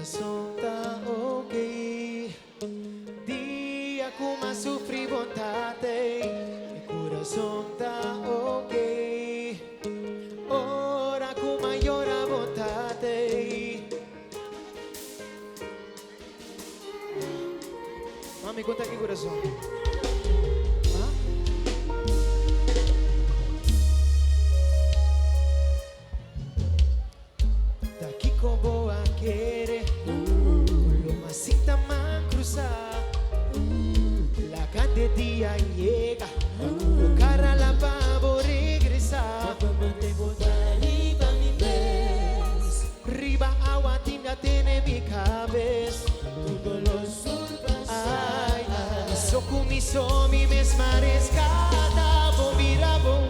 coração tá ok. Dia com uma sofri vontade, meu coração tá ok. Ora com maior vontade. Mami, conta aqui coração. Como a querer, lo más cinta man cruzar, la cante día llega, o cara la va regresar. Riba agua tinga tiene mi cabeza, ay, so comiso mi mesma rescata, bo mira bo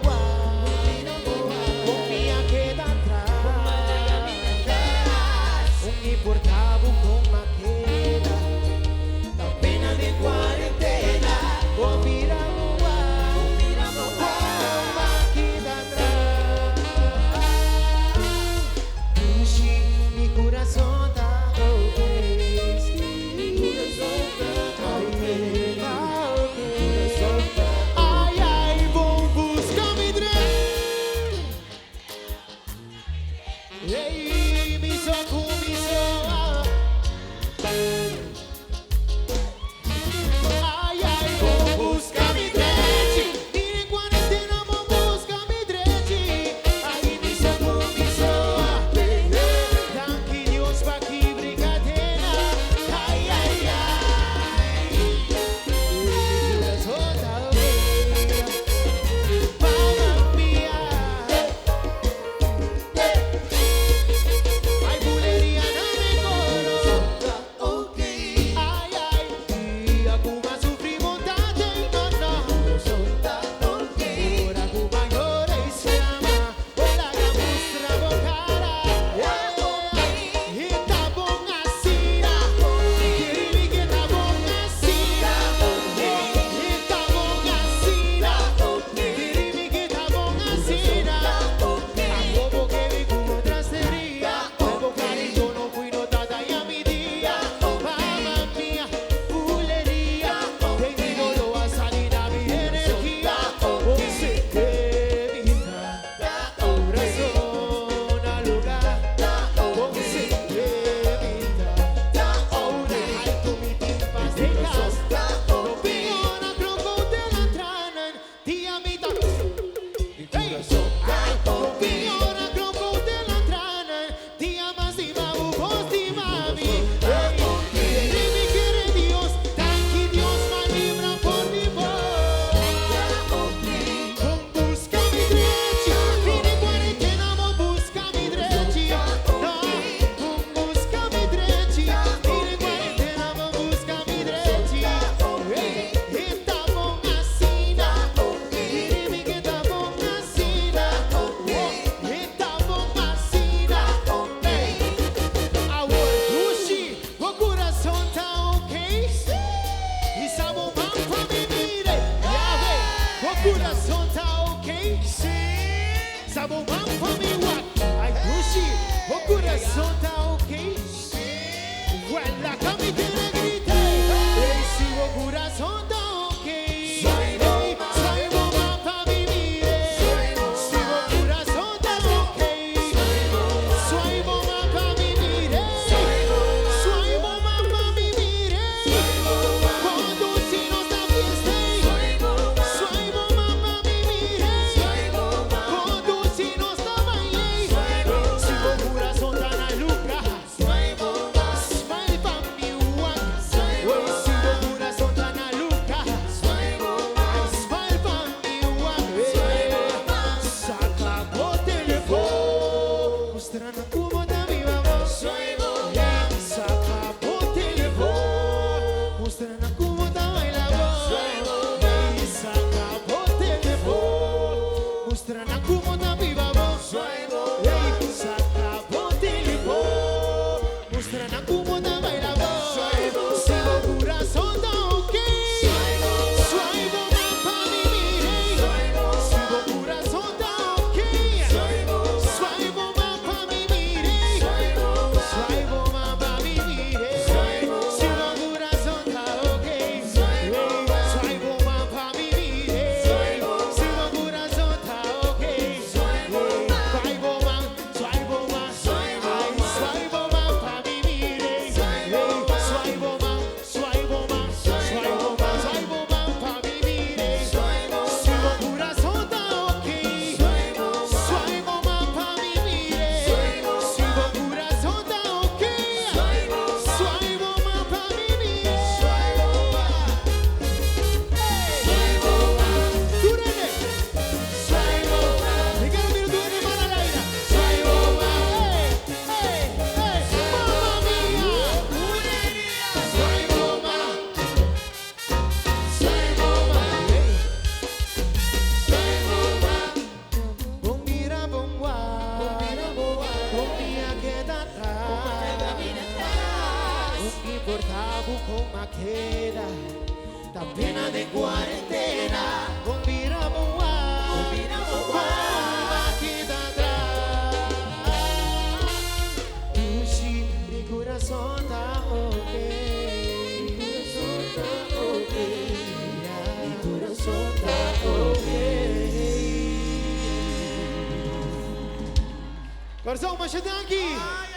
portavo con maqueta, la pena de cuarentena, oh mira maqueta atrás. Puxi, mi coração tá ok, mi coração tá ok, ai ai, vou buscar mi direito, ei, mi socorro. Ai, ai, vou buscar mi dread. Em quarentena vou buscar mi dread. Aí me começou a perder. Danke Deus pra que brincadeira. Ai, ai, ai. Toda vida. Mamma mia. Ai, buleria não me coro. Ok. Ai, ai. Dia com uma sofri vontade. No, no. Solta, ok. Ora com maior chama. Olha a mostra do cara. E tá bom assim. Queria que tá bom assim. E tá bom assim. Queria que tá bom assim. A como que vi como traseria. Como carinho não fui notada e a mi dia. Mamma mia, bulería. Tengo a salir a mi energía. Você que vida, corazón al lugar. Você que vida, ahora alto mi timpas de casa. No pido na crocodela tranan, tía mita. Ay, no pido na crocodela tranan, tía más y babu vos y mami. Quiere mi quiere Dios, tanque Dios me libra por mi voz. Vou buscar mi dread, vine quarentena, vou buscar mi dread. No, vou buscar mi dread, vine quarentena, vou buscar mi dread. E tá bom assim, queria que tá bom assim. E tá bom assim, Dushi, o coração tá ok. E sabão pra me mire, o coração tá ok. Sabão pra me what? Ai, Dushi, o coração tá ok. Quella que me tiene grite, esse o coração tá ok. Sai bom pra me mire, se o coração tá ok. Sai bom pra me mire, sai bom pra me mire. Quando se não está fiesta, sai bom pra me mire. Quando se não está baile, se o coração tá na luca, smile pra me one. Se o coração tá na luca, smile pra me one. Saca o telefone, mostrando como tá minha voz. Saca o telefone, mostrando como tá minha voz. Saca o telefone, mostrando como tá minha voz. Saca o telefone, mostrando como tá minha voz. Se o coração tá ok, sai bom pra me mire. Se o coração tá ok, sai bom pra me mire. portavo con una queda, da pena de cuarentena, combinamos la queda atrás. Tú sí, mi corazón está ok, mi corazón está ok. Corazón, macho, daqui.